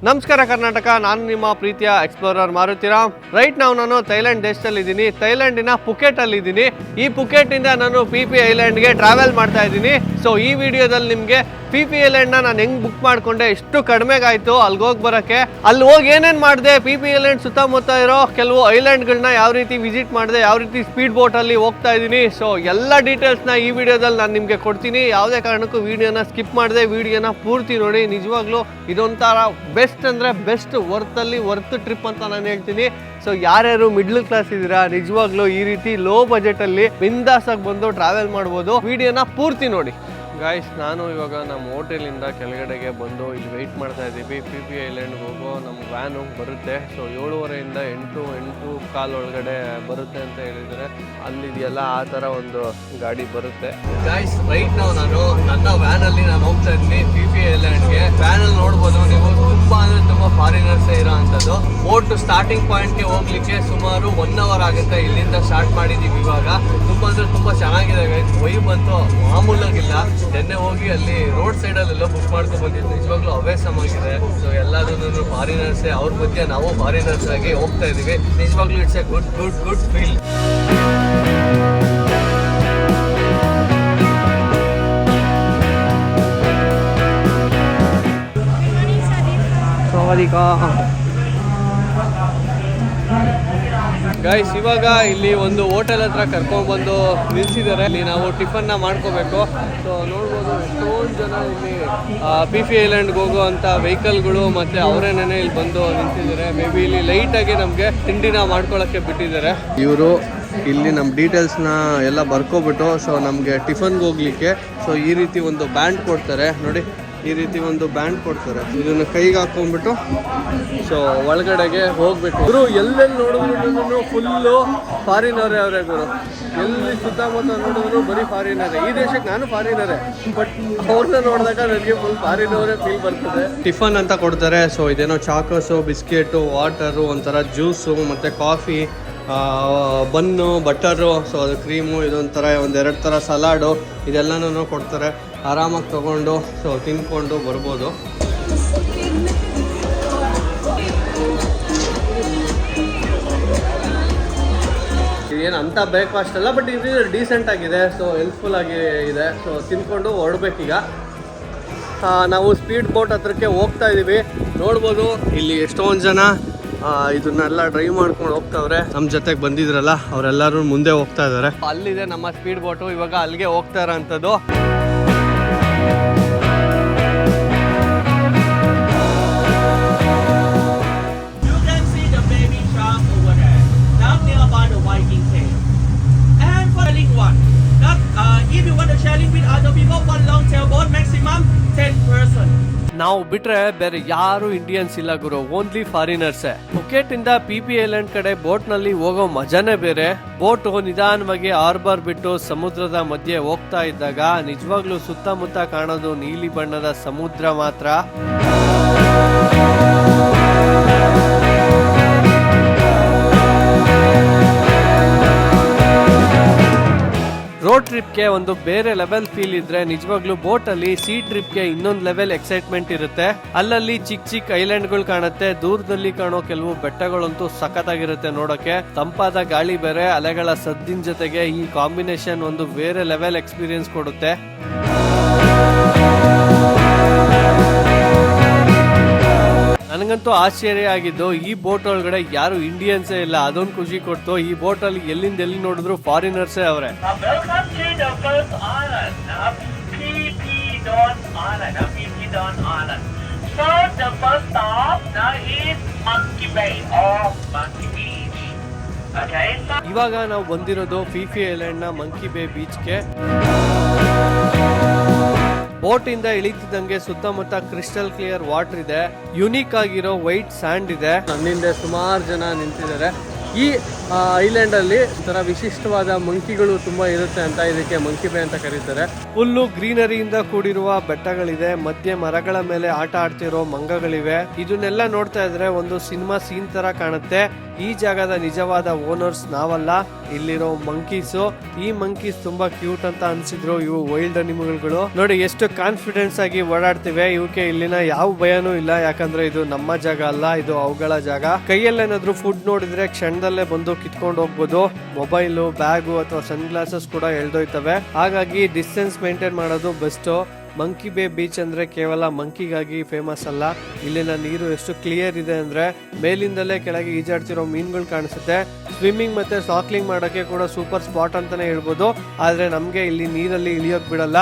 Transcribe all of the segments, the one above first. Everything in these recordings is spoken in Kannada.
ನಮಸ್ಕಾರ ಕರ್ನಾಟಕ, ನಾನು ನಿಮ್ಮ ಪ್ರೀತಿಯ ಎಕ್ಸ್ಪ್ಲೋರರ್ ಮಾರುತಿರಾಮ್. ರೈಟ್ ನಾನು ಥೈಲ್ಯಾಂಡ್ ದೇಶದಲ್ಲಿ ಇದ್ದೀನಿ. ಥೈಲ್ಯಾಂಡಿನ ಪುಕೆಟ್ ಅಲ್ಲಿ ಇದ್ದೀನಿ. ಈ ಪುಕೆಟ್ ಇಂದ ನಾನು PP ಐಲ್ಯಾಂಡ್ಗೆ ಟ್ರಾವೆಲ್ ಮಾಡ್ತಾ ಇದ್ದೀನಿ. ಸೊ ಈ ವಿಡಿಯೋದಲ್ಲಿ ನಿಮಗೆ PP ಐಲ್ಯಾಂಡ್ನ ನಾನು ಹೆಂಗ್ ಬುಕ್ ಮಾಡ್ಕೊಂಡೆ, ಎಷ್ಟು ಕಡಿಮೆಗಾಯ್ತು ಅಲ್ಲಿಗೆ ಹೋಗಿ ಬರೋಕ್ಕೆ, ಅಲ್ಲಿ ಹೋಗಿ ಏನೇನು ಮಾಡಿದೆ, PP ಐಲ್ಯಾಂಡ್ ಸುತ್ತಮುತ್ತ ಇರೋ ಕೆಲವು ಐಲ್ಯಾಂಡ್ಗಳನ್ನ ಯಾವ ರೀತಿ ವಿಸಿಟ್ ಮಾಡಿದೆ, ಯಾವ ರೀತಿ ಸ್ಪೀಡ್ ಬೋಟಲ್ಲಿ ಹೋಗ್ತಾ ಇದ್ದೀನಿ. ಸೊ ಎಲ್ಲ ಡೀಟೇಲ್ಸ್ನ ಈ ವಿಡಿಯೋದಲ್ಲಿ ನಾನು ನಿಮಗೆ ಕೊಡ್ತೀನಿ. ಯಾವುದೇ ಕಾರಣಕ್ಕೂ ವಿಡಿಯೋನ ಸ್ಕಿಪ್ ಮಾಡಿದೆ, ವಿಡಿಯೋನ ಪೂರ್ತಿ ನೋಡಿ. ನಿಜವಾಗ್ಲೂ ಇದೊಂಥರ ಬೆಸ್ಟ್ ಅಂದರೆ ಬೆಸ್ಟ್, ವರ್ತ್ ಟ್ರಿಪ್ ಅಂತ ನಾನು ಹೇಳ್ತೀನಿ. ಸೊ ಯಾರ್ಯಾರು ಮಿಡ್ಲ್ ಕ್ಲಾಸ್ ಇದ್ದೀರಾ, ನಿಜವಾಗ್ಲೂ ಈ ರೀತಿ ಲೋ ಬಜೆಟಲ್ಲಿ ಬಿಂದಾಸಾಗಿ ಬಂದು ಟ್ರಾವೆಲ್ ಮಾಡ್ಬೋದು. ವಿಡಿಯೋನ ಪೂರ್ತಿ ನೋಡಿ ಗಾಯ್ಸ್. ನಾನು ಇವಾಗ ನಮ್ಮ ಹೋಟೆಲಿಂದ ಕೆಳಗಡೆಗೆ ಬಂದು ಇಲ್ಲಿ ವೆಯ್ಟ್ ಮಾಡ್ತಾ ಇದ್ದೀವಿ. PP ಐಲ್ಯಾಂಡ್ಗೆ ಹೋಗೋ ನಮ್ಮ ವ್ಯಾನು ಬರುತ್ತೆ. ಸೊ 7:30 8 ಕಾಲ್ ಒಳಗಡೆ ಬರುತ್ತೆ ಅಂತ ಹೇಳಿದರೆ, ಅಲ್ಲಿದೆಯಲ್ಲ ಆ ಥರ ಒಂದು ಗಾಡಿ ಬರುತ್ತೆ. ಗಾಯ್ಸ್ ರೈಟ್ ನಾನು ನನ್ನ ವ್ಯಾನಲ್ಲಿ ನಾನು ಹೋಗ್ತಾ ಇದ್ದೀನಿ PP ಐಲ್ಯಾಂಡ್ಗೆ. ವ್ಯಾನಲ್ಲಿ ನೋಡ್ಬೋದು ನೀವು, ತುಂಬ ಅಂದರೆ ತುಂಬ ಫಾರಿನರ್ಸೇ ಇರೋ ಅಂಥದ್ದು. ಬೋಟ್ ಸ್ಟಾರ್ಟಿಂಗ್ ಪಾಯಿಂಟ್ಗೆ ಹೋಗ್ಲಿಕ್ಕೆ ಸುಮಾರು 1 ಅವರ್ ಆಗುತ್ತೆ. ಇಲ್ಲಿಂದ ಸ್ಟಾರ್ಟ್ ಮಾಡಿದ್ದೀವಿ ಇವಾಗ. ತುಂಬ ಅಂದರೆ ತುಂಬ ಚೆನ್ನಾಗಿದೆ ಗೈಸ್, ವೈಬ್ ಅಂತೂ ಮಾಮೂಲಾಗಿಲ್ಲ. ನೆನ್ನೆ ಹೋಗಿ ಅಲ್ಲಿ ರೋಡ್ ಸೈಡಲ್ಲೆಲ್ಲ ಬುಕ್ ಮಾಡ್ಕೊಂಡು ಬಂದಿದ್ದು, ನಿಜವಾಗ್ಲೂ ಅವೇಸಮಾಗಿದೆ. ಸೊ ಎಲ್ಲದೂ ಫಾರಿನರ್ಸೇ, ಅವ್ರ ಮಧ್ಯೆ ನಾವು ಫಾರಿನರ್ಸ್ ಆಗಿ ಹೋಗ್ತಾ ಇದ್ದೀವಿ. ನಿಜವಾಗ್ಲೂ it's A good feel. Guys ಇವಾಗ ಇಲ್ಲಿ ಒಂದು ಹೋಟೆಲ್ ಹತ್ರ ಕರ್ಕೊಂಡ್ಬಂದು ನಿಲ್ಸಿದ್ದಾರೆ. ಇಲ್ಲಿ ನಾವು ಟಿಫನ್ನ ಮಾಡ್ಕೋಬೇಕು. ಸೊ ನೋಡ್ಬೋದು ಎಷ್ಟೊಂದು ಜನ ಇಲ್ಲಿ PP ಐಲ್ಯಾಂಡ್ಗೆ ಹೋಗುವಂಥ ವೆಹಿಕಲ್ಗಳು ಮತ್ತು ಅವರೇನೇ ಇಲ್ಲಿ ಬಂದು ನಿಲ್ಸಿದ್ದಾರೆ. ಮೇ ಬಿ ಇಲ್ಲಿ ಲೈಟಾಗಿ ನಮಗೆ ತಿಂಡಿನ ಮಾಡ್ಕೊಳ್ಳೋಕ್ಕೆ ಬಿಟ್ಟಿದ್ದಾರೆ ಇವರು. ಇಲ್ಲಿ ನಮ್ಮ ಡೀಟೇಲ್ಸ್ನ ಎಲ್ಲ ಬರ್ಕೊಬಿಟ್ಟು ಸೊ ನಮಗೆ ಟಿಫನ್ಗೆ ಹೋಗ್ಲಿಕ್ಕೆ ಸೊ ಈ ರೀತಿ ಒಂದು ಬ್ಯಾಂಡ್ ಕೊಡ್ತಾರೆ ನೋಡಿ. ಈ ರೀತಿ ಒಂದು ಬ್ಯಾಂಡ್ ಕೊಡ್ತಾರೆ, ಇದನ್ನು ಕೈಗೆ ಹಾಕೊಂಡ್ಬಿಟ್ಟು ಸೊ ಒಳಗಡೆಗೆ ಹೋಗ್ಬೇಕು. ಗುರು ಎಲ್ಲೆಲ್ಲಿ ನೋಡಿದ್ರು ಫುಲ್ಲು ಫಾರಿನರೇ ಅವರೇ ಗುರು. ಎಲ್ಲಿ ಸುತ್ತಮುತ್ತ ನೋಡಿದ್ರು ಬರೀ ಫಾರಿನರೇ. ಈ ದೇಶಕ್ಕೆ ನಾನು ಫಾರಿನರೇ, ಬಟ್ ಅವ್ರನ್ನ ನೋಡಿದಾಗ ನನಗೆ ಫುಲ್ ಫಾರಿನವರೇ ಫೀಲ್ ಬರ್ತದೆ. ಟಿಫನ್ ಅಂತ ಕೊಡ್ತಾರೆ. ಸೊ ಇದೇನೋ ಚಾಕೋಸು, ಬಿಸ್ಕೆಟು, ವಾಟರು, ಒಂಥರ ಜ್ಯೂಸು ಮತ್ತು ಕಾಫಿ, ಬನ್ನು, ಬಟರು, ಸೊ ಅದು ಕ್ರೀಮು, ಇದೊಂಥರ 1-2 ಥರ ಸಲಾಡು, ಇದೆಲ್ಲನೂ ಕೊಡ್ತಾರೆ. ಆರಾಮಾಗಿ ತೊಗೊಂಡು ಸೊ ತಿನ್ಕೊಂಡು ಬರ್ಬೋದು. ಇದೇನು ಅಂಥ ಬ್ರೇಕ್ಫಾಸ್ಟ್ ಅಲ್ಲ, ಬಟ್ ಇದು ಡೀಸೆಂಟ್ ಆಗಿದೆ. ಸೊ ಹೆಲ್ಪ್ಫುಲ್ ಆಗಿ ಇದೆ. ಸೊ ತಿನ್ಕೊಂಡು ಹೊರಡ್ಬೇಕೀಗ. ನಾವು ಸ್ಪೀಡ್ ಬೋಟ್ ಹತ್ರಕ್ಕೆ ಹೋಗ್ತಾ ಇದ್ದೀವಿ. ನೋಡ್ಬೋದು ಇಲ್ಲಿ ಎಷ್ಟೊಂದು ಜನ ಇದನ್ನೆಲ್ಲ ಡ್ರೈವ್ ಮಾಡ್ಕೊಂಡು ಹೋಗ್ತಾವ್ರೆ. ನಮ್ಮ ಜೊತೆಗೆ ಬಂದಿದ್ರಲ್ಲ ಅವರೆಲ್ಲರೂ ಮುಂದೆ ಹೋಗ್ತಾ ಇದ್ದಾರೆ. ಅಲ್ಲಿದೆ ನಮ್ಮ ಸ್ಪೀಡ್ ಬೋಟು. ಇವಾಗ ಅಲ್ಲಿಗೆ ಹೋಗ್ತಾ ಇರೋಂಥದ್ದು. ನಾವು ಬಿಟ್ರೆ ಬೇರೆ ಯಾರು ಇಂಡಿಯನ್ಸ್ ಇಲ್ಲ ಗುರು, ಓನ್ಲಿ ಫಾರಿನರ್ಸೇ. ಪುಕೆಟ್ ಇಂದ PP ಐಲ್ಯಾಂಡ್ ಕಡೆ ಬೋಟ್ ನಲ್ಲಿ ಹೋಗೋ ಮಜಾನೇ ಬೇರೆ. ಬೋಟ್ ನಿಧಾನವಾಗಿ ಹಾರ್ಬರ್ ಬಿಟ್ಟು ಸಮುದ್ರದ ಮಧ್ಯೆ ಹೋಗ್ತಾ ಇದ್ದಾಗ ನಿಜವಾಗ್ಲೂ ಸುತ್ತಮುತ್ತ ಕಾಣೋದು ನೀಲಿ ಬಣ್ಣದ ಸಮುದ್ರ ಮಾತ್ರ. ರೋಡ್ ಟ್ರಿಪ್ಗೆ ಒಂದು ಬೇರೆ ಲೆವೆಲ್ ಫೀಲ್ ಇದ್ರೆ, ನಿಜವಾಗ್ಲೂ ಬೋಟ್ ಅಲ್ಲಿ ಸೀ ಟ್ರಿಪ್ಗೆ ಇನ್ನೊಂದು ಲೆವೆಲ್ ಎಕ್ಸೈಟ್ಮೆಂಟ್ ಇರುತ್ತೆ. ಅಲ್ಲಲ್ಲಿ ಚಿಕ್ಕ ಐಲ್ಯಾಂಡ್ಗಳು ಕಾಣುತ್ತೆ. ದೂರದಲ್ಲಿ ಕಾಣೋ ಕೆಲವು ಬೆಟ್ಟಗಳಂತೂ ಸಖತ್ತಾಗಿರುತ್ತೆ ನೋಡೋಕೆ. ತಂಪಾದ ಗಾಳಿ ಬೇರೆ, ಅಲೆಗಳ ಸದ್ದಿನ ಜೊತೆಗೆ ಈ ಕಾಂಬಿನೇಷನ್ ಒಂದು ಬೇರೆ ಲೆವೆಲ್ ಎಕ್ಸ್ಪೀರಿಯನ್ಸ್ ಕೊಡುತ್ತೆ. ನನಗಂತೂ ಆಶ್ಚರ್ಯ ಆಗಿದ್ದು, ಈ ಬೋಟ್ ಒಳಗಡೆ ಯಾರು ಇಂಡಿಯನ್ಸೇ ಇಲ್ಲ. ಅದೊಂದು ಖುಷಿ ಕೊಡ್ತು. ಈ ಬೋಟ್ ಅಲ್ಲಿ ಎಲ್ಲಿಂದ ಎಲ್ಲಿ ನೋಡಿದ್ರು ಫಾರಿನರ್ಸೇ ಅವರೇ. ಇವಾಗ ನಾವು ಬಂದಿರೋದು PP ಐಲ್ಯಾಂಡ್ ನ ಮಂಕಿ ಬೇ ಬೀಚ್ಗೆ. ಬೋಟ್ ಇಂದ ಇಳಿತಿದ್ದಂಗೆ ಸುತ್ತಮುತ್ತ ಕ್ರಿಸ್ಟಲ್ ಕ್ಲಿಯರ್ ವಾಟರ್ ಇದೆ. ಯುನೀಕ್ ಆಗಿರೋ ವೈಟ್ ಸ್ಯಾಂಡ್ ಇದೆ. ನನ್ನಿಂದ ಸುಮಾರು ಜನ ನಿಂತಿದ್ದಾರೆ. ಈ ಐಲ್ಯಾಂಡ್ ಅಲ್ಲಿ ಒಂಥರ ವಿಶಿಷ್ಟವಾದ ಮಂಕಿಗಳು ತುಂಬಾ ಇರುತ್ತೆ ಅಂತ ಇದಕ್ಕೆ ಮಂಕಿ ಬೇ ಅಂತ ಕರೀತಾರೆ. ಫುಲ್ಲು ಗ್ರೀನರಿಯಿಂದ ಕೂಡಿರುವ ಬೆಟ್ಟಗಳಿದೆ, ಮಧ್ಯೆ ಮರಗಳ ಮೇಲೆ ಆಟ ಆಡ್ತಿರೋ ಮಂಗಗಳಿವೆ. ಇದನ್ನೆಲ್ಲ ನೋಡ್ತಾ ಇದ್ರೆ ಒಂದು ಸಿನಿಮಾ ಸೀನ್ ತರ ಕಾಣುತ್ತೆ. ಈ ಜಾಗದ ನಿಜವಾದ ಓನರ್ಸ್ ನಾವಲ್ಲ, ಇಲ್ಲಿರೋ ಮಂಕೀಸು. ಈ ಮಂಕೀಸ್ ತುಂಬಾ ಕ್ಯೂಟ್ ಅಂತ ಅನ್ಸಿದ್ರು. ಇವು ವೈಲ್ಡ್ ಅನಿಮಲ್ಗಳು. ನೋಡಿ ಎಷ್ಟು ಕಾನ್ಫಿಡೆನ್ಸ್ ಆಗಿ ಓಡಾಡ್ತಿವೆ. ಇವಕ್ಕೆ ಇಲ್ಲಿನ ಯಾವ ಭಯನೂ ಇಲ್ಲ, ಯಾಕಂದ್ರೆ ಇದು ನಮ್ಮ ಜಾಗ ಅಲ್ಲ, ಇದು ಅವುಗಳ ಜಾಗ. ಕೈಯಲ್ಲೇನಾದ್ರೂ ಫುಡ್ ನೋಡಿದ್ರೆ ಕ್ಷಣದಲ್ಲೇ ಬಂದು ಕಿತ್ಕೊಂಡು ಹೋಗ್ಬೋದು. ಮೊಬೈಲು, ಬ್ಯಾಗು ಅಥವಾ ಸನ್ ಗ್ಲಾಸಸ್ ಕೂಡ ಎಳ್ದೋಯ್ತವೆ. ಹಾಗಾಗಿ ಡಿಸ್ಟೆನ್ಸ್ ಮೇಂಟೈನ್ ಮಾಡೋದು ಬೆಸ್ಟ್. ಮಂಕಿ ಬೇ ಬೀಚ್ ಅಂದ್ರೆ ಕೇವಲ ಮಂಕಿಗಾಗಿ ಫೇಮಸ್ ಅಲ್ಲ, ಇಲ್ಲಿನ ನೀರು ಎಷ್ಟು ಕ್ಲಿಯರ್ ಇದೆ ಅಂದ್ರೆ ಮೇಲಿಂದಲೇ ಕೆಳಗೆ ಈಜಾಡ್ತಿರೋ ಮೀನುಗಳು ಕಾಣಿಸುತ್ತೆ. ಸ್ವಿಮ್ಮಿಂಗ್ ಮತ್ತೆ ಸಾಕ್ಲಿಂಗ್ ಮಾಡೋಕೆ ಕೂಡ ಸೂಪರ್ ಸ್ಪಾಟ್ ಅಂತಾನೆ ಹೇಳ್ಬೋದು. ಆದ್ರೆ ನಮ್ಗೆ ಇಲ್ಲಿ ನೀರಲ್ಲಿ ಇಳಿಯೋಕ್ ಬಿಡಲ್ಲ.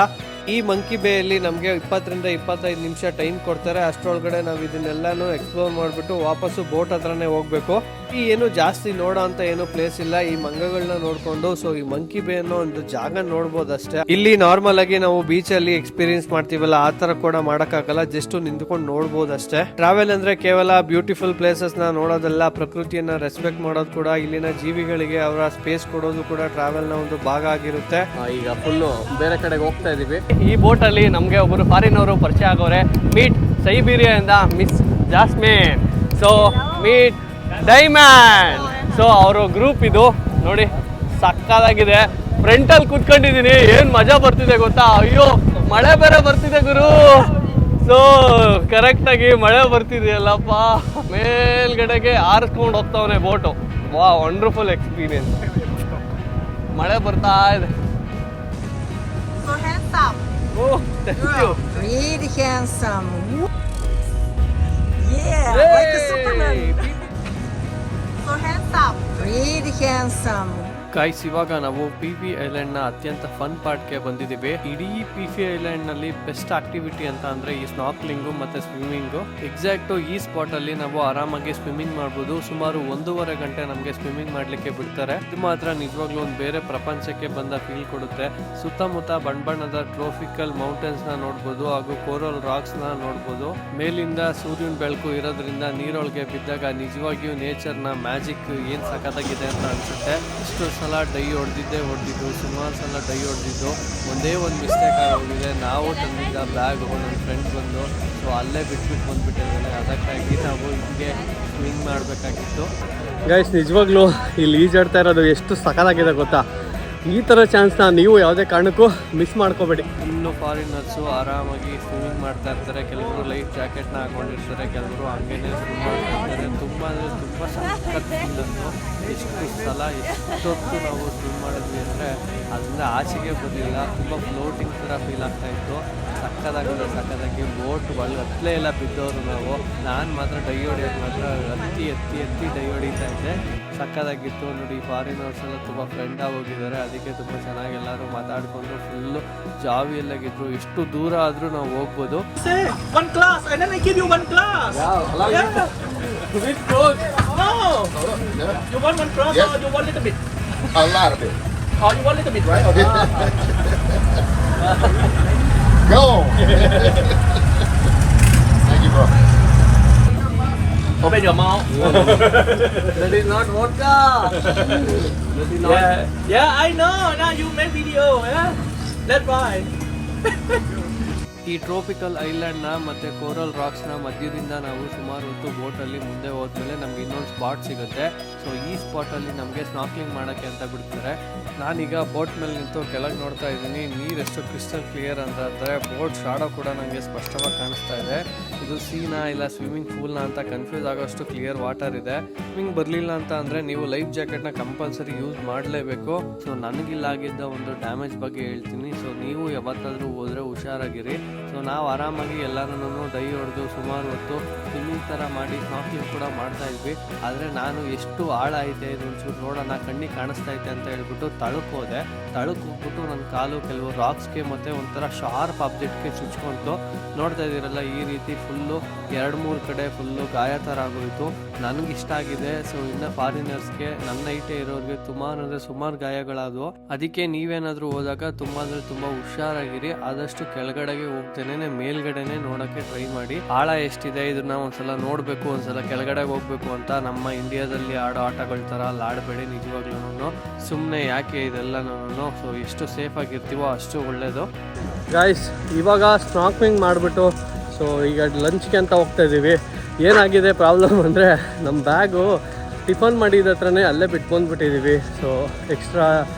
ಈ ಮಂಕಿ ಬೇಯಲ್ಲಿ ನಮಗೆ 20 ರಿಂದ 25 ನಿಮಿಷ ಟೈಮ್ ಕೊಡ್ತಾರೆ. ಅಷ್ಟರೊಳಗಡೆ ನಾವು ಇದನ್ನೆಲ್ಲಾನು ಎಕ್ಸ್ಪ್ಲೋರ್ ಮಾಡಿಬಿಟ್ಟು ವಾಪಸ್ಸು ಬೋಟ್ ಹತ್ರನೇ ಹೋಗ್ಬೇಕು. ಈ ಏನು ಜಾಸ್ತಿ ನೋಡೋ ಅಂತ ಏನು ಪ್ಲೇಸ್ ಇಲ್ಲ. ಈ ಮಂಗಗಳನ್ನ ನೋಡ್ಕೊಂಡು ಸೊ ಈ ಮಂಕಿ ಬೇ ಅನ್ನೋ ಒಂದು ಜಾಗ ನೋಡ್ಬೋದು ಅಷ್ಟೇ. ಇಲ್ಲಿ ನಾರ್ಮಲ್ ಆಗಿ ನಾವು ಬೀಚ್ ಅಲ್ಲಿ ಎಕ್ಸ್ಪೀರಿಯನ್ಸ್ ಮಾಡ್ತೀವಲ್ಲ, ಆ ತರ ಕೂಡ ಮಾಡಕ್ಕಾಗಲ್ಲ, ಜಸ್ಟ್ ನಿಂತ್ಕೊಂಡು ನೋಡ್ಬೋದು ಅಷ್ಟೇ. ಟ್ರಾವೆಲ್ ಅಂದ್ರೆ ಕೇವಲ ಬ್ಯೂಟಿಫುಲ್ ಪ್ಲೇಸಸ್ ನ ನೋಡೋದಲ್ಲ, ಪ್ರಕೃತಿಯನ್ನ ರೆಸ್ಪೆಕ್ಟ್ ಮಾಡೋದು ಕೂಡ, ಇಲ್ಲಿನ ಜೀವಿಗಳಿಗೆ ಅವರ ಸ್ಪೇಸ್ ಕೊಡೋದು ಕೂಡ ಟ್ರಾವೆಲ್ ನ ಒಂದು ಭಾಗ ಆಗಿರುತ್ತೆ. ಈಗ ಫುಲ್ಲು ಬೇರೆ ಕಡೆಗೆ ಹೋಗ್ತಾ ಇದೀವಿ. ಈ ಬೋಟ್ ಅಲ್ಲಿ ನಮ್ಗೆ ಒಬ್ಬರು ಫಾರಿನ್ ಅವರು ಪರಿಚಯ ಆಗೋರೆ. ಮೀಟ್ ಸೈಬೀರಿಯಾ ಇಂದ miss jasmine. So meet diamond. So ಅವರು ಗ್ರೂಪ್ ಇದು ನೋಡಿ, ಸಕ್ಕದಾಗಿದೆ. ಫ್ರಂಟ್ ಅಲ್ಲಿ ಕೂತ್ಕೊಂಡಿದೀನಿ, ಏನ್ ಮಜಾ ಬರ್ತಿದೆ ಗೊತ್ತಾ. ಅಯ್ಯೋ ಮಳೆ ಬೇರೆ ಬರ್ತಿದೆ ಗುರು. ಸೊ ಕರೆಕ್ಟ್ ಆಗಿ ಮಳೆ ಬರ್ತಿದೆಯಲ್ಲಪ್ಪ, ಮೇಲ್ಗಡೆಗೆ ಆರಿಸ್ಕೊಂಡು ಹೋಗ್ತಾವನೆ ಬೋಟು. ವಾ ವಂಡರ್ಫುಲ್ ಎಕ್ಸ್ಪೀರಿಯನ್ಸ್. ಮಳೆ ಬರ್ತಾ ಇದೆ. So handsome. Oh, thank you. Really handsome. Yeah, like a Superman. So handsome. Really handsome. Guys, ಇವಾಗ ನಾವು ಪಿ ಐಲ್ಯಾಂಡ್ ನ ಅತ್ಯಂತ ಫನ್ ಪಾರ್ಟ್ ಗೆ ಬಂದಿದ್ದೀವಿ. ಇಡೀ ಪಿ ಐಲ್ಯಾಂಡ್ ನಲ್ಲಿ ಬೆಸ್ಟ್ ಆಕ್ಟಿವಿಟಿ ಅಂತ ಅಂದ್ರೆ ಈ ಸ್ನಾರ್ಕ್ಲಿಂಗು ಮತ್ತೆ ಸ್ವಿಮ್ಮಿಂಗು. ಎಕ್ಸಾಕ್ಟ್ ಈ ಸ್ಪಾಟ್ ಅಲ್ಲಿ ನಾವು ಆರಾಮಾಗಿ ಸ್ವಿಮ್ಮಿಂಗ್ ಮಾಡಬಹುದು. ಸುಮಾರು 1.5 ಗಂಟೆ ನಮಗೆ ಸ್ವಿಮ್ಮಿಂಗ್ ಮಾಡ್ಲಿಕ್ಕೆ ಬಿಡ್ತಾರೆ. ಇದು ಮಾತ್ರ ನಿಜವಾಗ್ಲೂ ಒಂದು ಬೇರೆ ಪ್ರಪಂಚಕ್ಕೆ ಬಂದ ಫೀಲ್ ಕೊಡುತ್ತೆ. ಸುತ್ತಮುತ್ತ ಬಣ್ಣದ ಟ್ರೋಪಿಕಲ್ ಮೌಂಟೇನ್ಸ್ ನ ನೋಡ್ಬೋದು, ಹಾಗೂ ಕೋರಲ್ ರಾಕ್ಸ್ ನ ನೋಡ್ಬೋದು. ಮೇಲಿಂದ ಸೂರ್ಯನ ಬೆಳಕು ಇರೋದ್ರಿಂದ ನೀರೊಳಗೆ ಬಿದ್ದಾಗ ನಿಜವಾಗಿಯೂ ನೇಚರ್ ನ ಮ್ಯಾಜಿಕ್ ಏನ್ ಸಖತ್ತಾಗಿದೆ ಅಂತ ಅನ್ಸುತ್ತೆ. ಇಷ್ಟು ಸಲ ಡೈ ಹೊಡೆದಿದ್ದು, ಸುಮಾರು ಸಲ ಡೈ ಹೊಡೆದಿದ್ದು, ಒಂದೇ ಒಂದು ಮಿಸ್ಟೇಕ್ ಆಗೋಗಿದೆ. ನಾವು ತಂದಿದ್ದ ಬ್ಯಾಗ್ ನನ್ನ ಫ್ರೆಂಡ್ ಬಂದು ಸೊ ಅಲ್ಲೇ ಬಿಟ್ಬಿಟ್ಟು ಬಂದ್ಬಿಟ್ಟಿದ್ದಾರೆ. ಅದಕ್ಕಾಗಿ ನಾವು ಹಿಂಗೆ ಸ್ವಿಂಗ್ ಮಾಡಬೇಕಾಗಿತ್ತು. ಗೈಸ್, ನಿಜವಾಗ್ಲೂ ಇಲ್ಲಿ ಈಜಾಡ್ತಾ ಇರೋದು ಎಷ್ಟು ಸಖತ್ತಾಗಿದೆ ಗೊತ್ತಾ. ಈ ಥರ ಚಾನ್ಸ್ನ ನೀವು ಯಾವುದೇ ಕಾರಣಕ್ಕೂ ಮಿಸ್ ಮಾಡ್ಕೋಬೇಡಿ. ಇನ್ನು ಫಾರಿನರ್ಸು ಆರಾಮಾಗಿ ಸ್ವಿಮ್ಮಿಂಗ್ ಮಾಡ್ತಾ ಇರ್ತಾರೆ. ಕೆಲವರು ಲೈಫ್ ಜಾಕೆಟ್ನ ಹಾಕೊಂಡಿರ್ತಾರೆ, ಕೆಲವರು ಹಂಗೇನೆ ಸ್ವಿಮ್ ಮಾಡ್ತಿರ್ತಾರೆ. ತುಂಬ ಅಂದರೆ ತುಂಬ ಸಖತ್ತು. ಎಷ್ಟು ಸಲ ಎಷ್ಟೊತ್ತು ನಾವು ಸ್ವಿಮ್ ಮಾಡಿದ್ವಿ ಅಂದರೆ ಅದರಿಂದ ಆಚೆಗೆ ಬರಲಿಲ್ಲ. ತುಂಬ ಫ್ಲೋಟಿಂಗ್ ಥರ ಫೀಲ್ ಆಗ್ತಾಯಿತ್ತು. ಸಕ್ಕದಾಗಿ ಬೋಟ್ ಹತ್ತಲೇ ಎಲ್ಲ ಬಿದ್ದವರು ನಾವು. ನಾನು ಮಾತ್ರ ಡೈ ಹೊಡಿಯೋದು ಮಾತ್ರ ಎತ್ತಿ ಡೈ ಹೊಡಿತಾ ಇದ್ದೆ. ಸಕ್ಕದಾಗಿತ್ತು ನೋಡಿ. ಫಾರಿನರ್ಸ್ ಎಲ್ಲ ತುಂಬ ಫ್ರೆಂಡ್ ಆಗೋಗಿದ್ದಾರೆ. ಅದಕ್ಕೆ ತುಂಬ ಚೆನ್ನಾಗಿ ಎಲ್ಲರೂ ಮಾತಾಡ್ಕೊಂಡು ಫುಲ್ಲು ಜಾವಿಯಲ್ಲಾಗಿದ್ರು. ಎಷ್ಟು ದೂರ ಆದರೂ ನಾವು ಹೋಗ್ಬೋದು. One glass, and then I give you one glass. Yeah. With Coke. No. You want one glass or you want little bit? A lot of it. Oh, you want little bit, right? Okay. Go. Thank you, bro. Open your mouth. That is not vodka. That is not. Yeah, I know. Now you make video. Yeah, that's why. ಈ ಟ್ರೋಪಿಕಲ್ ಐಲ್ಯಾಂಡ್ ನ ಮತ್ತೆ ಕೋರಲ್ ರಾಕ್ಸ್ ನ ಮಧ್ಯದಿಂದ ನಾವು ಸುಮಾರು ಹೊತ್ತು ಬೋಟ್ ಅಲ್ಲಿ ಮುಂದೆ ಹೋದ್ಮೇಲೆ ನಮ್ಗೆ ಇನ್ನೊಂದು ಸ್ಪಾಟ್ ಸಿಗುತ್ತೆ. ಸೊ ಈ ಸ್ಪಾಟ್ ಅಲ್ಲಿ ನಮಗೆ ಸ್ನಾರ್ಕ್ಲಿಂಗ್ ಮಾಡಕ್ಕೆ ಅಂತ ಬಿಡ್ತಾರೆ. ನಾನೀಗ ಬೋಟ್ ಮೇಲೆ ನಿಂತು ಕೆಳಗೆ ನೋಡ್ತಾ ಇದ್ದೀನಿ. ನೀರು ಎಷ್ಟು ಕ್ರಿಸ್ಟಲ್ ಕ್ಲಿಯರ್ ಅಂತಂದ್ರೆ ಬೋಟ್ ಶಾಡೋ ಕೂಡ ನನಗೆ ಸ್ಪಷ್ಟವಾಗಿ ಕಾಣಿಸ್ತಾ ಇದೆ. ಇದು ಸೀನಾ ಇಲ್ಲ ಸ್ವಿಮ್ಮಿಂಗ್ ಪೂಲ್ನ ಅಂತ ಕನ್ಫ್ಯೂಸ್ ಆಗೋಷ್ಟು ಕ್ಲಿಯರ್ ವಾಟರ್ ಇದೆ. ಸ್ವಿಮ್ಮಿಂಗ್ ಬರಲಿಲ್ಲ ಅಂತ ಅಂದರೆ ನೀವು ಲೈಫ್ ಜಾಕೆಟ್ನ ಕಂಪಲ್ಸರಿ ಯೂಸ್ ಮಾಡಲೇಬೇಕು. ಸೊ ನನಗಿಲ್ಲಾಗಿದ್ದ ಒಂದು ಡ್ಯಾಮೇಜ್ ಬಗ್ಗೆ ಹೇಳ್ತೀನಿ. ಸೊ ನೀವು ಯಾವತ್ತಾದರೂ ಹೋದರೆ ಹುಷಾರಾಗಿರಿ. ಸೊ ನಾವು ಆರಾಮಾಗಿ ಎಲ್ಲರನ್ನೂ ಡೈ ಹೊಡೆದು ಸುಮಾರು ಹೊತ್ತು ಸ್ವಿಮ್ಮಿಂಗ್ ಥರ ಮಾಡಿ ಸ್ನಾರ್ಕ್ಲಿಂಗ್ ಕೂಡ ಮಾಡ್ತಾ ಇದ್ವಿ. ಆದರೆ ನಾನು ಎಷ್ಟು ಆಳ ಐತೆ ಇದು ಒಂಚೂರು ನೋಡೋಣ, ಕಣ್ಣಿಗೆ ಕಾಣಿಸ್ತಾ ಐತೆ ಅಂತ ಹೇಳ್ಬಿಟ್ಟು ತಳಕ್ಕೆ ಹೋದೆ. ತಳಕ್ಕೆ ಹೋಗ್ಬಿಟ್ಟು ನನ್ನ ಕಾಲು ಕೆಲವು ರಾಕ್ಸ್ಗೆ ಮತ್ತು ಒಂಥರ ಶಾರ್ಪ್ ಆಬ್ಜೆಕ್ಟ್ಗೆ ಚುಚ್ಕೊಂತು. ನೋಡ್ತಾ ಇದ್ದೀರಲ್ಲ, ಈ ರೀತಿ ಫುಲ್ಲು 2-3 ಕಡೆ ಫುಲ್ಲು ಗಾಯ ಥರ ಆಗೋಯಿತು. ನನಗೆ ಇಷ್ಟ ಆಗಿದೆ. ಸೊ ಇನ್ನು ಫಾರಿನರ್ಸ್ಗೆ ನನ್ನ ಐಟೆ ಇರೋರಿಗೆ ಸುಮಾರು ಗಾಯಗಳಾದವು. ಅದಕ್ಕೆ ನೀವೇನಾದರೂ ಹೋದಾಗ ತುಂಬ ಹುಷಾರಾಗಿರಿ. ಆದಷ್ಟು ಕೆಳಗಡೆಗೆ ಹೋಗಿ ಹೋಗ್ತೇನೆ ಮೇಲ್ಗಡೆನೆ ನೋಡೋಕ್ಕೆ ಟ್ರೈ ಮಾಡಿ. ಆಳ ಎಷ್ಟಿದೆ ಇದನ್ನ ಒಂದ್ಸಲ ನೋಡಬೇಕು, ಒಂದ್ಸಲ ಕೆಳಗಡೆ ಹೋಗ್ಬೇಕು ಅಂತ. ನಮ್ಮ ಇಂಡಿಯಾದಲ್ಲಿ ಆಡೋ ಆಟಗಳ ಥರ ಅಲ್ಲಿ ಆಡಬೇಡಿ ನಿಜವಾಗ್ಲೂ. ಸುಮ್ಮನೆ ಯಾಕೆ ಇದೆಲ್ಲನೂ. ಸೊ ಎಷ್ಟು ಸೇಫ್ ಆಗಿರ್ತೀವೋ ಅಷ್ಟು ಒಳ್ಳೆಯದು. ಗಾಯ್ಸ್ ಇವಾಗ ಸ್ನಾರ್ಕ್ಲಿಂಗ್ ಮಾಡಿಬಿಟ್ಟು ಸೊ ಈಗ ಲಂಚ್ಗೆ ಅಂತ ಹೋಗ್ತಾ ಇದ್ದೀವಿ. ಏನಾಗಿದೆ ಪ್ರಾಬ್ಲಮ್ ಅಂದರೆ ನಮ್ಮ ಬ್ಯಾಗು ಟಿಫನ್ ಮಾಡಿದ ಹತ್ರನೇ ಅಲ್ಲೇ ಬಿಟ್ಕೊಂಡ್ಬಿಟ್ಟಿದ್ದೀವಿ. ಸೊ ಎಕ್ಸ್ಟ್ರಾ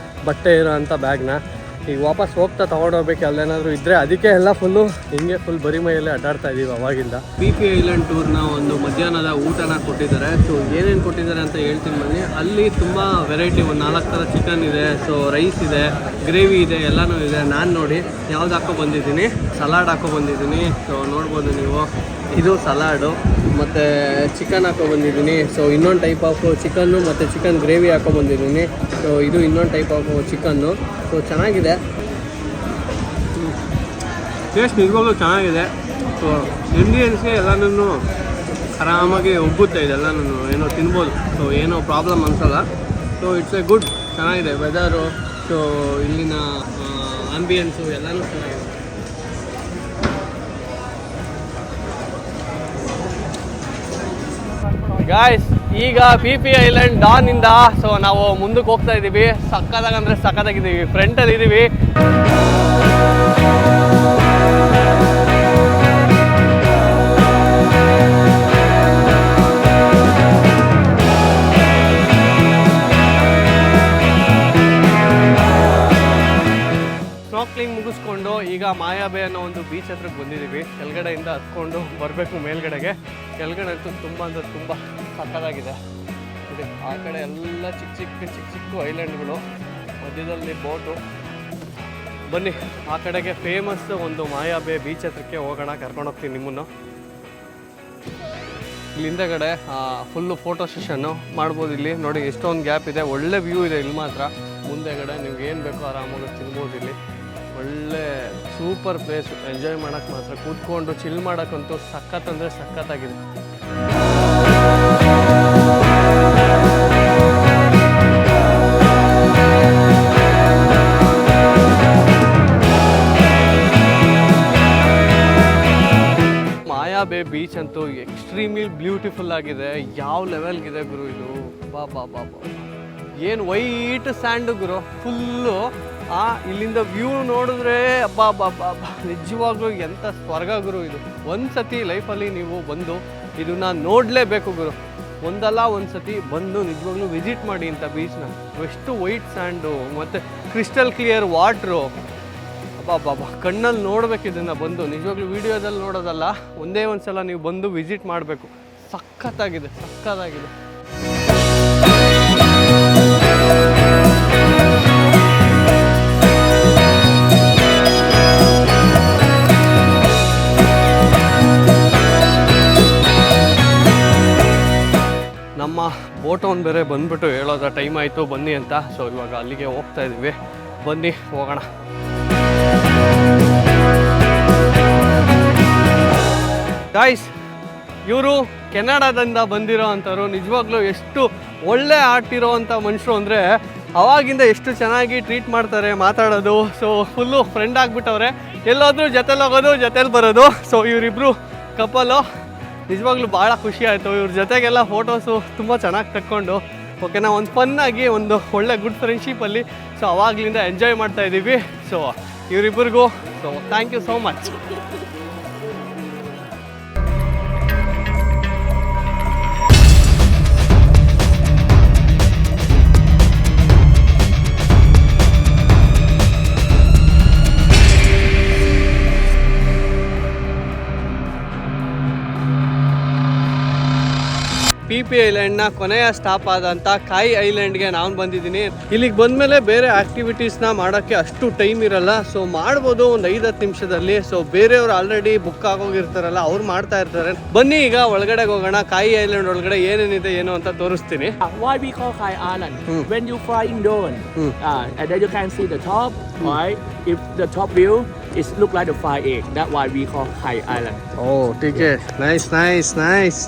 ಬಟ್ಟೆ ಇರೋ ಅಂಥ ಬ್ಯಾಗ್ನ ಈಗ ವಾಪಸ್ ಹೋಗ್ತಾ ತೊಗೊಂಡೋಗ್ಬೇಕು ಅಲ್ಲೇನಾದರೂ ಇದ್ದರೆ. ಅದಕ್ಕೆ ಎಲ್ಲ ಫುಲ್ಲು ಹಿಂಗೆ ಫುಲ್ ಬರಿ ಮೈಯಲ್ಲೇ ಅಡ್ಡಾಡ್ತಾ ಇದ್ದೀವಿ ಅವಾಗಿಂದ. PP ಐಲ್ಯಾಂಡ್ ಟೂರ್ನ ಒಂದು ಮಧ್ಯಾಹ್ನದ ಊಟನ ಕೊಟ್ಟಿದ್ದಾರೆ. ಸೊ ಏನೇನು ಕೊಟ್ಟಿದ್ದಾರೆ ಅಂತ ಹೇಳ್ತೀನಿ ಬನ್ನಿ. ಅಲ್ಲಿ ತುಂಬ ವೆರೈಟಿ, ಒಂದು 4 ಥರ ಚಿಕನ್ ಇದೆ, ಸೊ ರೈಸ್ ಇದೆ, ಗ್ರೇವಿ ಇದೆ, ಎಲ್ಲನೂ ಇದೆ. ನಾನು ನೋಡಿ ಯಾವ್ದು ಹಾಕೋ ಬಂದಿದ್ದೀನಿ, ಸಲಾಡ್ ಹಾಕೋ ಬಂದಿದ್ದೀನಿ. ಸೊ ನೋಡ್ಬೋದು ನೀವು, ಇದು ಸಲಾಡು ಮತ್ತು ಚಿಕನ್ ಹಾಕೋ ಬಂದಿದ್ದೀನಿ. ಸೊ ಇನ್ನೊಂದು ಟೈಪ್ ಆಫ್ ಚಿಕನ್ನು ಮತ್ತು ಚಿಕನ್ ಗ್ರೇವಿ ಹಾಕೋ ಬಂದಿದ್ದೀನಿ. ಸೊ ಇದು ಇನ್ನೊಂದು ಟೈಪ್ ಆಫ್ ಚಿಕನ್ನು. ಸೊ ಚೆನ್ನಾಗಿದೆ, ಟೇಸ್ಟ್ ನಿಜವಾಗ್ಲೂ ಚೆನ್ನಾಗಿದೆ. ಸೊ ಇಂಡಿಯನ್ಸ್ಗೆ ಎಲ್ಲನೂ ಆರಾಮಾಗಿ ಒಗ್ಗುತ್ತೆ, ಇದೆಲ್ಲನೂ ಏನೋ ತಿನ್ಬೋದು. ಸೊ ಏನೋ ಪ್ರಾಬ್ಲಮ್ ಅನ್ಸಲ್ಲ. ಸೊ ಇಟ್ಸ್ ಎ ಗುಡ್, ಚೆನ್ನಾಗಿದೆ ವೆದರು. ಸೊ ಇಲ್ಲಿನ ಆಂಬಿಯನ್ಸು ಎಲ್ಲನೂ ಚೆನ್ನಾಗಿದೆ. ಗಾಯ್ಸ್ ಈಗ PP ಐಲ್ಯಾಂಡ್ ಡಾನಿಂದ ಸೊ ನಾವು ಮುಂದಕ್ಕೆ ಹೋಗ್ತಾ ಇದ್ದೀವಿ. ಸಕ್ಕದಾಗಂದ್ರೆ ಸಕ್ಕದಾಗಿದ್ದೀವಿ, ಫ್ರಂಟಲ್ಲಿ ಇದ್ದೀವಿ. ಸ್ನಾರ್ಕ್ಲಿಂಗ್ ಮುಗಿಸ್ಕೊಂಡು ಈಗ ಮಾಯಾಬೇ ಅನ್ನೋ ಒಂದು ಬೀಚ್ ಹತ್ರಕ್ಕೆ ಬಂದಿದ್ದೀವಿ. ಕೆಳಗಡೆಯಿಂದ ಹತ್ಕೊಂಡು ಬರಬೇಕು ಮೇಲ್ಗಡೆಗೆ. ಕೆಳಗಡೆ ಅಂತೂ ತುಂಬ ಅಂದರೆ ತುಂಬ ಸಕ್ಕದಾಗಿದೆ. ಇದೆ ಆ ಕಡೆ ಎಲ್ಲ ಚಿಕ್ಕ ಚಿಕ್ಕ ಐಲ್ಯಾಂಡ್ಗಳು, ಮಧ್ಯದಲ್ಲಿ ಬೋಟು. ಬನ್ನಿ ಆ ಕಡೆಗೆ ಫೇಮಸ್ ಒಂದು ಮಾಯಾಬೇ ಬೀಚ್ ಹತ್ರಕ್ಕೆ ಹೋಗೋಣ, ಕರ್ಕೊಂಡೋಗ್ತೀನಿ ನಿಮ್ಮನ್ನು. ಇಲ್ಲಿಂದ ಕಡೆ ಫುಲ್ಲು ಫೋಟೋ ಸೆಷನ್ನು ಮಾಡ್ಬೋದು. ಇಲ್ಲಿ ನೋಡಿ ಎಷ್ಟೊಂದು ಗ್ಯಾಪ್ ಇದೆ, ಒಳ್ಳೆ ವ್ಯೂ ಇದೆ ಇಲ್ಲಿ ಮಾತ್ರ. ಮುಂದೆಗಡೆ ನಿಮ್ಗೆ ಏನು ಬೇಕೋ ಆರಾಮಾಗಿ ತಿನ್ಬೋದು. ಇಲ್ಲಿ ಒಳ್ಳೆ ಸೂಪರ್ ಪ್ಲೇಸು, ಎಂಜಾಯ್ ಮಾಡೋಕ್ಕೆ ಮಾತ್ರ. ಕೂತ್ಕೊಂಡು ಚಿಲ್ ಮಾಡೋಕ್ಕಂತೂ ಸಖತ್ ಅಂದರೆ ಸಖತ್ತಾಗಿದೆ. ಮಾಯಾಬೇ ಬೀಚ್ ಅಂತೂ ಎಕ್ಸ್ಟ್ರೀಮ್ಲಿ ಬ್ಯೂಟಿಫುಲ್ ಆಗಿದೆ. ಯಾವ ಲೆವೆಲ್ಗಿದೆ ಗುರು ಇದು, ಬಾ ಬಾ ಬಾ ಬಾ. ಏನು ವೈಟ್ ಸ್ಯಾಂಡು ಗುರು, ಫುಲ್ಲು. ಇಲ್ಲಿಂದ ವ್ಯೂ ನೋಡಿದ್ರೆ ಅಬ್ಬಾ ಬಾ ಬಾ ಬಾ, ನಿಜವಾಗ್ಲೂ ಎಂಥ ಸ್ವರ್ಗ ಗುರು ಇದು. ಒಂದು ಸತಿ ಲೈಫಲ್ಲಿ ನೀವು ಬಂದು ಇದನ್ನ ನೋಡಲೇಬೇಕು ಗುರು. ಒಂದಲ್ಲ ಒಂದು ಸತಿ ಬಂದು ನಿಜವಾಗ್ಲೂ ವಿಸಿಟ್ ಮಾಡಿ ಇಂಥ ಬೀಚ್ನ. ಎಷ್ಟು ವೈಟ್ ಸ್ಯಾಂಡು ಮತ್ತು ಕ್ರಿಸ್ಟಲ್ ಕ್ಲಿಯರ್ ವಾಟ್ರು. ಅಬ್ಬಾ ಬಾಬಾ, ಕಣ್ಣಲ್ಲಿ ನೋಡ್ಬೇಕು ಇದನ್ನು ಬಂದು. ನಿಜವಾಗ್ಲೂ ವೀಡಿಯೋದಲ್ಲಿ ನೋಡೋದಲ್ಲ, ಒಂದೇ ಒಂದು ಸಲ ನೀವು ಬಂದು ವಿಸಿಟ್ ಮಾಡಬೇಕು. ಸಖತ್ತಾಗಿದೆ, ಸಖತ್ತಾಗಿದೆ. ನಮ್ಮ ಬೋಟ್ ಒಂದು ಬೇರೆ ಬಂದ್ಬಿಟ್ಟು ಹೇಳೋದ ಟೈಮ್ ಆಯಿತು ಬನ್ನಿ ಅಂತ. ಸೊ ಇವಾಗ ಅಲ್ಲಿಗೆ ಹೋಗ್ತಾ ಇದ್ದೀವಿ, ಬನ್ನಿ ಹೋಗೋಣ. ಗಾಯ್ಸ್ ಇವರು ಕೆನಡಾದಿಂದ ಬಂದಿರೋ ಅಂಥವ್ರು. ನಿಜವಾಗ್ಲೂ ಎಷ್ಟು ಒಳ್ಳೆ ಆಡ್ತಿರೋ ಅಂಥ ಮನುಷ್ಯರು ಅಂದರೆ, ಅವಾಗಿಂದ ಎಷ್ಟು ಚೆನ್ನಾಗಿ ಟ್ರೀಟ್ ಮಾಡ್ತಾರೆ, ಮಾತಾಡೋದು. ಸೊ ಫುಲ್ಲು ಫ್ರೆಂಡ್ ಆಗಿಬಿಟ್ಟವ್ರೆ. ಎಲ್ಲೋದ್ರೂ ಜೊತೆಲಿ ಹೋಗೋದು, ಜೊತೆಲಿ ಬರೋದು. ಸೊ ಇವರಿಬ್ಬರು ಕಪಲು. ನಿಜವಾಗ್ಲೂ ಭಾಳ ಖುಷಿ ಆಯಿತು. ಇವ್ರ ಜೊತೆಗೆಲ್ಲ ಫೋಟೋಸು ತುಂಬ ಚೆನ್ನಾಗಿ ತಕ್ಕೊಂಡು ಓಕೆನಾ, ಒಂದು ಫನ್ನಾಗಿ ಒಂದು ಒಳ್ಳೆ ಗುಡ್ ಫ್ರೆಂಡ್ಶಿಪ್ಪಲ್ಲಿ. ಸೊ ಅವಾಗಲಿಂದ ಎಂಜಾಯ್ ಮಾಡ್ತಾ ಇದ್ದೀವಿ. ಸೊ ಇವರಿಬ್ಬರಿಗೂ so thank you so much. PP ಐಲ್ಯಾಂಡ್ನ ಕೊನೆಯ ಸ್ಟಾಪ್ ಆದಂಥ ಕಾಯಿ ಐಲ್ಯಾಂಡ್ಗೆ ನಾನು ಬಂದಿದ್ದೀನಿ. ಇಲ್ಲಿಗೆ ಬಂದಮೇಲೆ ಬೇರೆ ಆ್ಯಕ್ಟಿವಿಟೀಸ್ನ ಮಾಡೋಕ್ಕೆ ಅಷ್ಟು ಟೈಮ್ ಇರಲ್ಲ. ಸೊ ಮಾಡ್ಬೋದು ಒಂದು 5-10 ನಿಮಿಷದಲ್ಲಿ. ಸೊ ಬೇರೆಯವ್ರು ಆಲ್ರೆಡಿ ಬುಕ್ ಆಗೋಗಿರ್ತಾರಲ್ಲ, ಅವ್ರು ಮಾಡ್ತಾ ಇರ್ತಾರೆ. ಬನ್ನಿ ಈಗ ಒಳಗಡೆ ಹೋಗೋಣ. ಕಾಯಿ ಐಲ್ಯಾಂಡ್ ಒಳಗಡೆ ಏನೇನಿದೆ ಏನು ಅಂತ ತೋರಿಸ್ತೀನಿ. Why we call Kai Island? When you fly in drone, and then you can see the top, right? If the top view is look like the fire egg, that's why we call Kai Island. Oh, take it. Nice, nice, nice.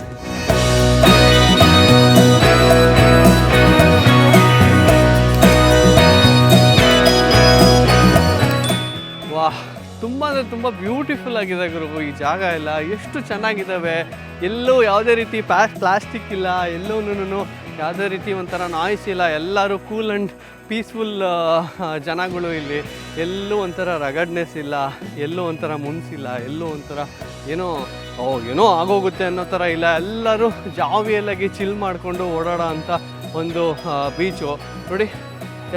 ವಾಹ್, ತುಂಬ ಅಂದರೆ ಅಂದರೆ ತುಂಬ ಬ್ಯೂಟಿಫುಲ್ ಆಗಿದೆ ಗುರು ಈ ಜಾಗ ಎಲ್ಲ. ಎಷ್ಟು ಚೆನ್ನಾಗಿದ್ದಾವೆ, ಎಲ್ಲೂ ಯಾವುದೇ ರೀತಿ ಪ್ಲಾಸ್ಟಿಕ್ ಇಲ್ಲ, ಎಲ್ಲೂ ಯಾವುದೇ ರೀತಿ ಒಂಥರ ನಾಯ್ಸ್ ಇಲ್ಲ. ಎಲ್ಲರೂ ಕೂಲ್ ಆ್ಯಂಡ್ ಪೀಸ್ಫುಲ್ ಜನಗಳು ಇಲ್ಲಿ. ಎಲ್ಲೂ ಒಂಥರ ರಗಡ್ನೆಸ್ ಇಲ್ಲ, ಎಲ್ಲೂ ಒಂಥರ ಮುನ್ಸಿಲ್ಲ, ಎಲ್ಲೂ ಒಂಥರ ಏನೋ ಆಗೋಗುತ್ತೆ ಅನ್ನೋ ಥರ ಇಲ್ಲ. ಎಲ್ಲರೂ ಜಾವಿಯಲ್ಲಾಗಿ ಚಿಲ್ ಮಾಡಿಕೊಂಡು ಓಡಾಡೋ ಅಂಥ ಒಂದು ಬೀಚು ನೋಡಿ.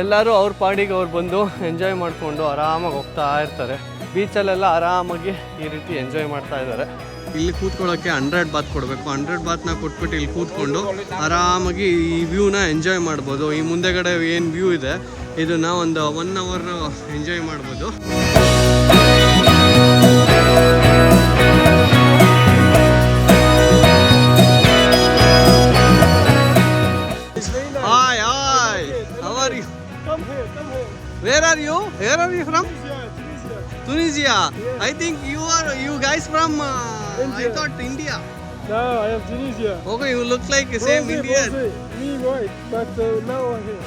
ಎಲ್ಲರೂ ಅವ್ರ ಪಾಡಿಗೆ ಅವ್ರು ಬಂದು ಎಂಜಾಯ್ ಮಾಡಿಕೊಂಡು ಆರಾಮಾಗಿ ಹೋಗ್ತಾ ಇರ್ತಾರೆ. ಬೀಚಲ್ಲೆಲ್ಲ ಆರಾಮಾಗಿ ಈ ರೀತಿ ಎಂಜಾಯ್ ಮಾಡ್ತಾ ಇದ್ದಾರೆ. ಇಲ್ಲಿ ಕೂತ್ಕೊಳ್ಳೋಕ್ಕೆ 100 ಬಾತ್ ಕೊಡಬೇಕು. 100 ಬಾತ್ನ ಕೊಟ್ಬಿಟ್ಟು ಇಲ್ಲಿ ಕೂತ್ಕೊಂಡು ಆರಾಮಾಗಿ ಈ ವ್ಯೂನ ಎಂಜಾಯ್ ಮಾಡ್ಬೋದು. ಈ ಮುಂದೆಗಡೆ ಏನು ವ್ಯೂ ಇದೆ ಇದನ್ನು ಒಂದು 1 ಅವರ್ ಎಂಜಾಯ್ ಮಾಡ್ಬೋದು. Hi, hi. How are you? Come here. Where are you? Where are you from? Tunisia. I think you guys from I thought India. No, I am Tunisia. Okay, you look like the same Indian. Me white, but now I'm here.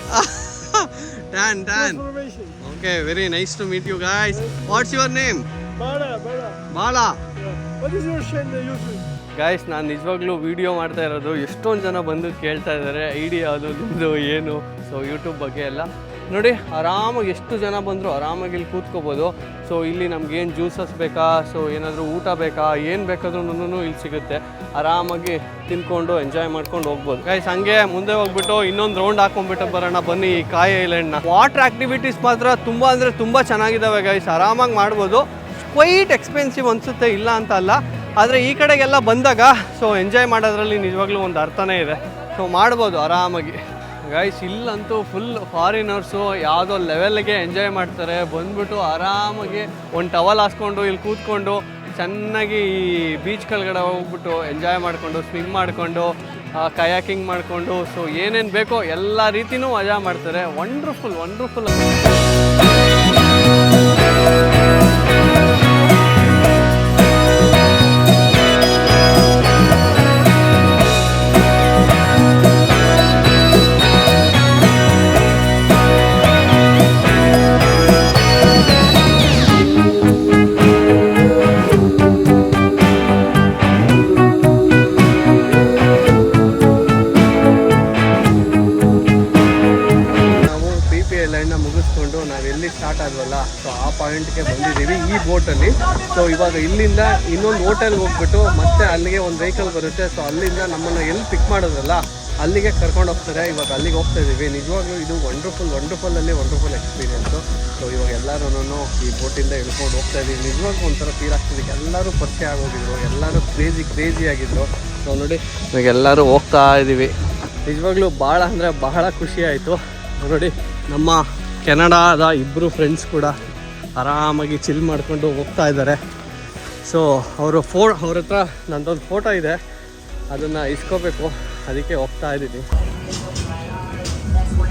Tan. Transformation. Okay, very nice to meet you guys. What's your name? Bala. Bala. Yeah. What is your channel YouTube? Guys, ನಾನು ನಿಜವಾಗ್ಲೂ ವೀಡಿಯೋ ಮಾಡ್ತಾ ಇರೋದು. ಎಷ್ಟೊಂದು ಜನ ಬಂದು ಕೇಳ್ತಾ ಇದ್ದಾರೆ ಐಡಿಯಾ ಅದು ನಿಮ್ಮದು ಏನು. ಸೊ ಯೂಟ್ಯೂಬ್ ಬಗ್ಗೆ ಎಲ್ಲ ನೋಡಿ, ಆರಾಮಾಗಿ ಎಷ್ಟು ಜನ ಬಂದರೂ ಆರಾಮಾಗಿ ಇಲ್ಲಿ ಕೂತ್ಕೋಬೋದು. ಸೊ ಇಲ್ಲಿ ನಮ್ಗೇನು ಜ್ಯೂಸಸ್ ಬೇಕಾ, ಸೊ ಏನಾದರೂ ಊಟ ಬೇಕಾ, ಏನು ಬೇಕಾದ್ರೂ ಇಲ್ಲಿ ಸಿಗುತ್ತೆ. ಆರಾಮಾಗಿ ತಿನ್ಕೊಂಡು ಎಂಜಾಯ್ ಮಾಡ್ಕೊಂಡು ಹೋಗ್ಬೋದು. ಗೈಸ್, ಹಂಗೆ ಮುಂದೆ ಹೋಗ್ಬಿಟ್ಟು ಇನ್ನೊಂದು ರೌಂಡ್ ಹಾಕೊಂಡ್ಬಿಟ್ಟು ಬರೋಣ ಬನ್ನಿ ಈ ಕಾಯಿ ಐಲ್ಯಾಂಡ್ನ. ವಾಟರ್ ಆ್ಯಕ್ಟಿವಿಟೀಸ್ ಮಾತ್ರ ತುಂಬ ಅಂದರೆ ತುಂಬ ಚೆನ್ನಾಗಿದ್ದಾವೆ ಗೈಸ್, ಆರಾಮಾಗಿ ಮಾಡ್ಬೋದು. ಕ್ವೈಟ್ ಎಕ್ಸ್ಪೆನ್ಸಿವ್ ಅನಿಸುತ್ತೆ, ಇಲ್ಲ ಅಂತ ಅಲ್ಲ. ಆದರೆ ಈ ಕಡೆಗೆಲ್ಲ ಬಂದಾಗ ಸೊ ಎಂಜಾಯ್ ಮಾಡೋದ್ರಲ್ಲಿ ನಿಜವಾಗ್ಲೂ ಒಂದು ಅರ್ಥನೇ ಇದೆ. ಸೊ ಮಾಡ್ಬೋದು ಆರಾಮಾಗಿ ಗೈಸ್. ಇಲ್ಲಂತೂ ಫುಲ್ ಫಾರಿನರ್ಸು ಯಾವುದೋ ಲೆವೆಲ್ಗೆ ಎಂಜಾಯ್ ಮಾಡ್ತಾರೆ. ಬಂದ್ಬಿಟ್ಟು ಆರಾಮಾಗಿ ಒಂದು ಟವಲ್ ಹಾಸ್ಕೊಂಡು ಇಲ್ಲಿ ಕೂತ್ಕೊಂಡು ಚೆನ್ನಾಗಿ ಈ ಬೀಚ್ ಕೆಳಗಡೆ ಹೋಗ್ಬಿಟ್ಟು ಎಂಜಾಯ್ ಮಾಡಿಕೊಂಡು ಸ್ವಿಮ್ ಮಾಡಿಕೊಂಡು ಕಯಾಕಿಂಗ್ ಮಾಡಿಕೊಂಡು ಸೊ ಏನೇನು ಬೇಕೋ ಎಲ್ಲ ರೀತಿಯೂ ಮಜಾ ಮಾಡ್ತಾರೆ. ವಂಡರ್ಫುಲ್. ಮುಗಿಸ್ಕೊಂಡು ನಾವು ಎಲ್ಲಿ ಸ್ಟಾರ್ಟ್ ಆದ್ವಲ್ಲ ಸೊ ಆ ಪಾಯಿಂಟ್ಗೆ ಬಂದಿದ್ದೀವಿ ಈ ಬೋಟಲ್ಲಿ. ಸೊ ಇವಾಗ ಇಲ್ಲಿಂದ ಇನ್ನೊಂದು ಹೋಟೆಲ್ಗೆ ಹೋಗ್ಬಿಟ್ಟು ಮತ್ತೆ ಅಲ್ಲಿಗೆ ಒಂದು ವೆಹಿಕಲ್ ಬರುತ್ತೆ. ಸೊ ಅಲ್ಲಿಂದ ನಮ್ಮನ್ನು ಎಲ್ಲಿ ಪಿಕ್ ಮಾಡೋದಲ್ಲ ಅಲ್ಲಿಗೆ ಕರ್ಕೊಂಡು ಹೋಗ್ತಾರೆ. ಇವಾಗ ಅಲ್ಲಿಗೆ ಹೋಗ್ತಾ ಇದ್ದೀವಿ. ನಿಜವಾಗ್ಲೂ ಇದು ವಂಡರ್ಫುಲ್ ಎಕ್ಸ್ಪೀರಿಯೆನ್ಸು. ಸೊ ಇವಾಗ ಎಲ್ಲರೂ ಈ ಬೋಟಿಂದ ಇಳ್ಕೊಂಡು ಹೋಗ್ತಾ ಇದ್ದೀವಿ. ನಿಜವಾಗ್ಲೂ ಒಂಥರ ಫೀಲ್ ಆಗ್ತಿದೆ. ಎಲ್ಲರೂ ಪರಿಚಯ ಆಗೋಗಿದ್ರು, ಎಲ್ಲರೂ ಕ್ರೇಜಿ ಆಗಿದ್ರು. ಸೊ ನೋಡಿ ಇವಾಗ ಎಲ್ಲರೂ ಹೋಗ್ತಾ ಇದ್ದೀವಿ. ನಿಜವಾಗ್ಲೂ ಬಹಳ ಖುಷಿ ಆಯಿತು. ನೋಡಿ ನಮ್ಮ ಕೆನಡಾದ ಇಬ್ಬರು ಫ್ರೆಂಡ್ಸ್ ಕೂಡ ಆರಾಮಾಗಿ ಚಿಲ್ ಮಾಡ್ಕೊಂಡು ಹೋಗ್ತಾ ಇದ್ದಾರೆ. ಸೊ ಅವ್ರ ಹತ್ರ ನಂದೊಂದು ಫೋಟೋ ಇದೆ, ಅದನ್ನು ಇಸ್ಕೋಬೇಕು, ಅದಕ್ಕೆ ಹೋಗ್ತಾ ಇದ್ದೀನಿ.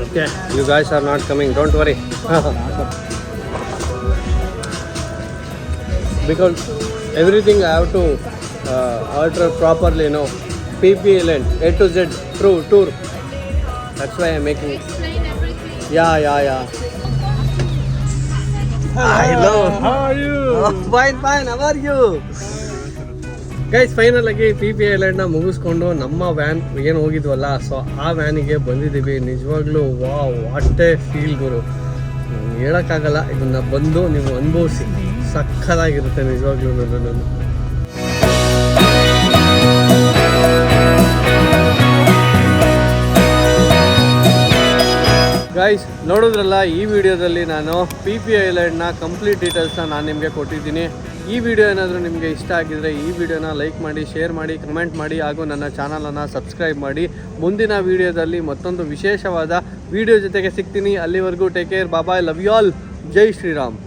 Okay, you guys are not coming, don't worry. Because everything I have to order properly, no PP Island A to Z tour. That's why I'm making it. Yeah. Hello. How are you? Fine. How are you? Guys, final ಆಗಿ PP Islandನ ಮುಗಿಸ್ಕೊಂಡು ನಮ್ಮ ವ್ಯಾನ್ ಏನು ಹೋಗಿದ್ವಲ್ಲ ಸೊ ಆ ವ್ಯಾನಿಗೆ ಬಂದಿದ್ದೀವಿ. ನಿಜವಾಗ್ಲೂ ವಾಟ್ ಎ ಫೀಲ್ ಗುರು, ಹೇಳೋಕ್ಕಾಗಲ್ಲ. ಇದನ್ನು ಬಂದು ನೀವು ಅನುಭವಿಸಿ, ಸಕ್ಕತ್ತಾಗಿರುತ್ತೆ ನಿಜವಾಗ್ಲೂ. ಗೈಸ್, ನೋಡಿದ್ರಲ್ಲ ಈ ವಿಡಿಯೋದಲ್ಲಿ ನಾನು PP Islandನ ಕಂಪ್ಲೀಟ್ ಡೀಟೇಲ್ಸ್ನ ನಾನು ನಿಮಗೆ ಕೊಟ್ಟಿದ್ದೀನಿ. ಈ ವಿಡಿಯೋ ಏನಾದರೂ ನಿಮಗೆ ಇಷ್ಟ ಆಗಿದ್ದರೆ ಈ ವಿಡಿಯೋನ ಲೈಕ್ ಮಾಡಿ, ಶೇರ್ ಮಾಡಿ, ಕಮೆಂಟ್ ಮಾಡಿ, ಹಾಗೂ ನನ್ನ ಚಾನಲನ್ನು ಸಬ್ಸ್ಕ್ರೈಬ್ ಮಾಡಿ. ಮುಂದಿನ ವಿಡಿಯೋದಲ್ಲಿ ಮತ್ತೊಂದು ವಿಶೇಷವಾದ ವಿಡಿಯೋ ಜೊತೆಗೆ ಸಿಗ್ತೀನಿ. ಅಲ್ಲಿವರೆಗೂ take care, bye, love you all, Jai Shriram.